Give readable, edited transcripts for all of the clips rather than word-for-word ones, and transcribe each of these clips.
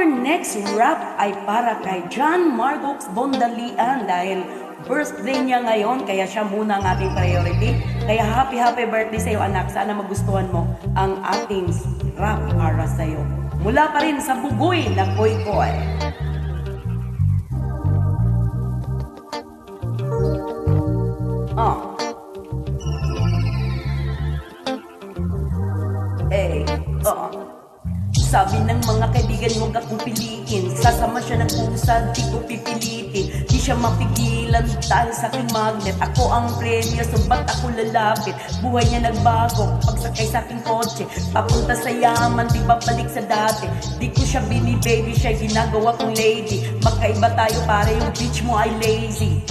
Our next rap ay para kay John Margox Bondalian dahil birthday niya ngayon, kaya siya muna ang ating priority. Kaya happy birthday sa iyo anak, sana magustuhan mo ang ating rap para sa iyo. Mula pa rin sa bugoy na Koy Koy. Sabi ng mga kaibigan mo akong piliin, sasama siya ng kusad, di ko pipilitin. Di siya mapigilan dahil sa aking magnet. Ako ang premyo, so ba't ako lalapit? Buhay niya nagbago, pagsakay sa aking kotse, papunta sa yaman, di babalik sa dati. Di ko siya binibaby, siya ginagawa kong lady. Magkaiba tayo para yung bitch mo ay lazy.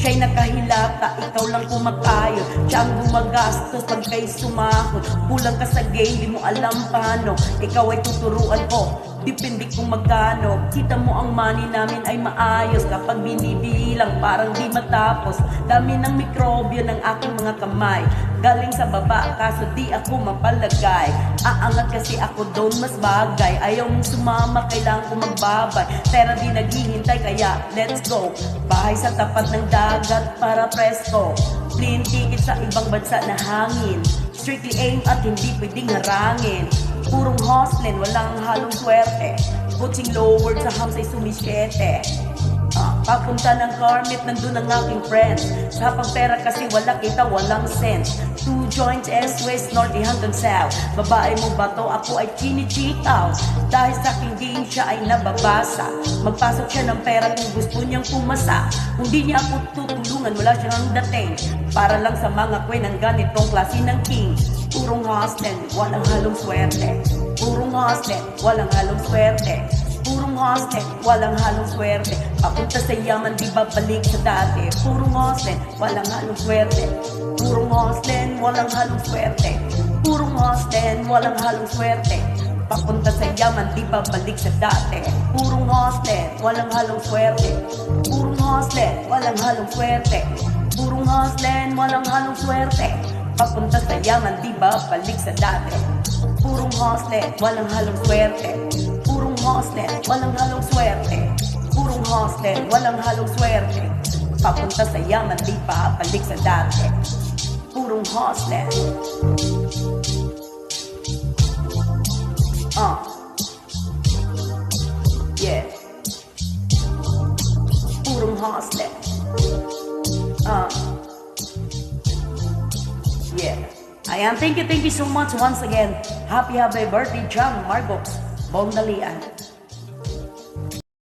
Siya'y nakahilata, ikaw lang kumakayo. Siya ang gumagastos pag kayo sumahod. Kulang ka sa game, di mo alam paano. Ikaw ay tuturuan ko, depende kung magkano. Kita mo ang money namin ay maayos. Kapag binibilang parang di matapos. Dami ng mikrobyo ng aking mga kamay. Galing sa baba, kaso di ako mapalagay. Aangat kasi ako doon mas bagay. Ayaw mong sumama, kailangan ko magbabay. Pero di naghihintay, kaya let's go. Bahay sa tapat ng dagat para presko. Plane ticket sa ibang bansa na hangin. Strictly aim at hindi pwedeng harangin. Purong hustling, walang halong swerte. Coaching lower sa hamsay sumisyete. Papunta ng Carmit, nandun ang aking friends. Sa pagpera kasi wala kita, walang sense. 2 joints, S-West, North hanggang South. Babae mo ba to? Ako ay chini-cheat out. Dahil sa aking game siya ay nababasa. Magpasok siya ng pera kung gusto niyang pumasa. Kung di niya ako tutulungan, wala siyang dating. Para lang sa mga kwen ng ganitong klase ng king. Purong hustling, walang halong swerte. Purong hustling, walang halong swerte. Purong hustling, walang halong swerte. Papunta sa yaman, di babalik sa dati. Purong hustling, walang halong swerte. Purong hustling, walang halong swerte. Purong hustling, walang halong swerte. Papunta sa yaman, di babalik sa dati. Purong hustling, walang halong swerte. Purong hustling, walang halong swerte. Purong hustling, walang halong swerte. Papunta sa yaman, di babalik sa dati. Purong hustling, walang halong swerte. Purong hustling, walang halong swerte. Purong hustling, walang halong swerte. Papunta sa yaman, di babalik sa dati. Purong hustling. Yeah. Purong hustling. Yeah. Ayan, thank you so much once again. Happy birthday, John Margox Bondalian.